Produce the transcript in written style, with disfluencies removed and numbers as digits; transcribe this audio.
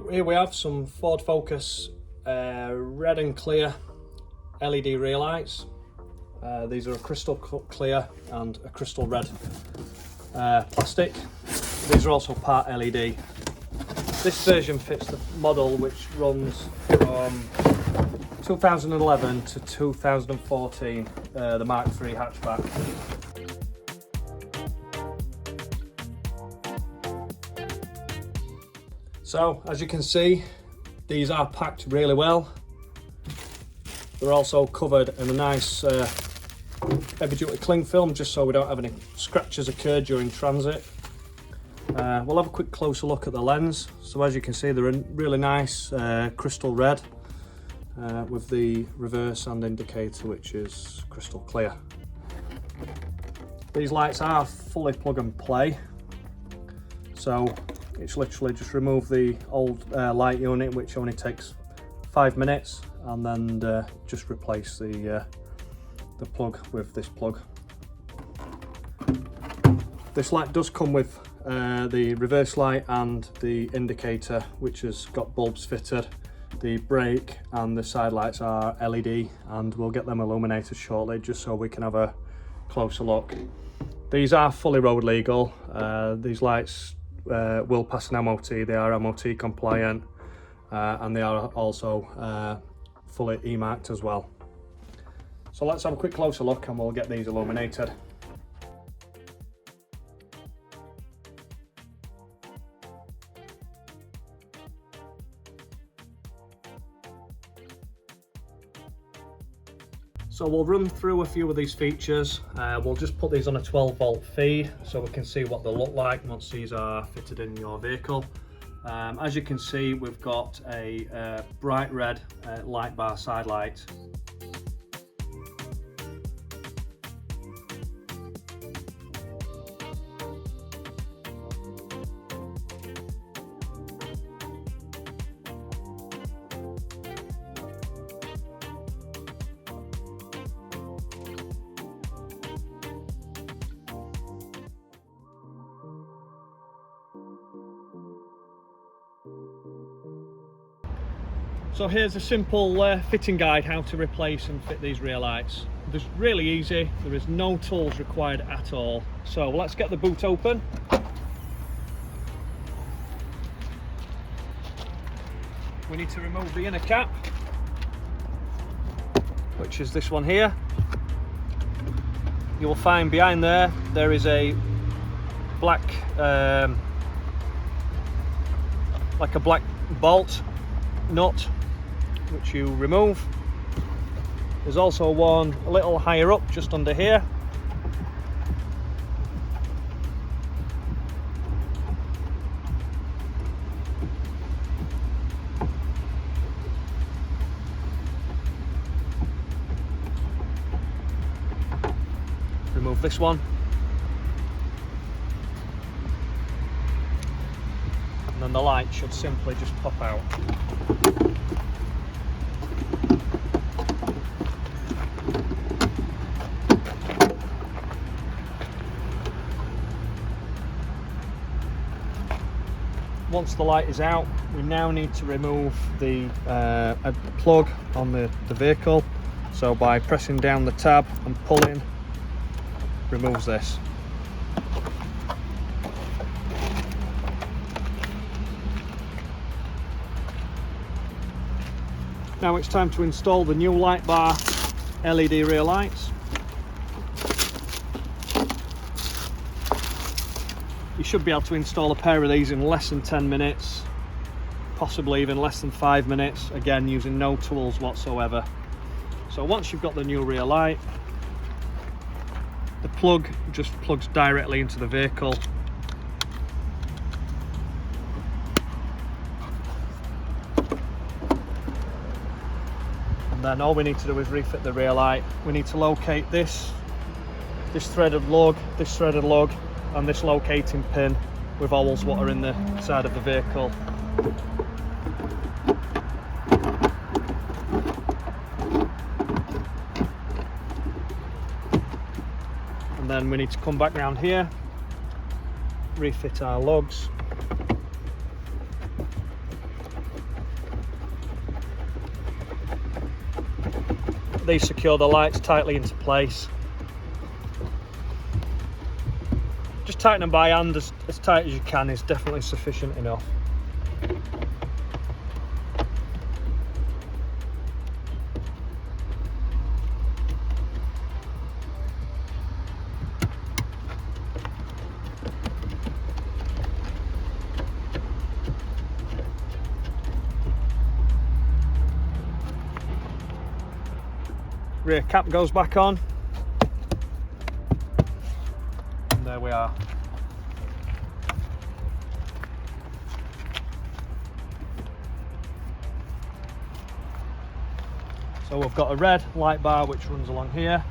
Here we have some Ford Focus red and clear LED rear lights. These are a crystal clear and a crystal red plastic. These are also part LED. This version fits the model which runs from 2011 to 2014, the Mark III hatchback. So as you can see, these are packed really well. They're also covered in a nice heavy duty cling film just so we don't have any scratches occur during transit. We'll have a quick closer look at the lens. So as you can see, they're in really nice crystal red with the reverse and indicator which is crystal clear. These lights are fully plug and play, so it's literally just remove the old light unit which only takes 5 minutes, and then just replace the plug with this plug. This light does come with the reverse light and the indicator which has got bulbs fitted. The brake and the side lights are LED, and we'll get them illuminated shortly just so we can have a closer look. These are fully road legal. These lights will pass an MOT, they are MOT compliant, and they are also fully E-marked as well. So let's have a quick closer look and we'll get these illuminated. So we'll run through a few of these features. We'll just put these on a 12-volt feed so we can see what they look like once these are fitted in your vehicle. As you can see, we've got a bright red light bar side light. So here's a simple fitting guide how to replace and fit these rear lights. It's really easy, there is no tools required at all. So let's get the boot open. We need to remove the inner cap, which is this one here. You will find behind there is a black, like a black bolt nut, which you remove. There's also one a little higher up just under here. Remove this one. And then the light should simply just pop out. Once the light is out, we now need to remove the plug on the vehicle. So by pressing down the tab and pulling, removes this. Now it's time to install the new light bar LED rear lights. You should be able to install a pair of these in less than 10 minutes, possibly even less than 5 minutes, again using no tools whatsoever. So once you've got the new rear light, the plug just plugs directly into the vehicle. And then all we need to do is refit the rear light. We need to locate this threaded lug, and this locating pin with holes what are in the side of the vehicle. And then we need to come back round here, refit our lugs, these secure the lights tightly into place. Just tighten them by hand as tight as you can is definitely sufficient enough. Rear cap goes back on, and there we are. So we've got a red light bar which runs along here,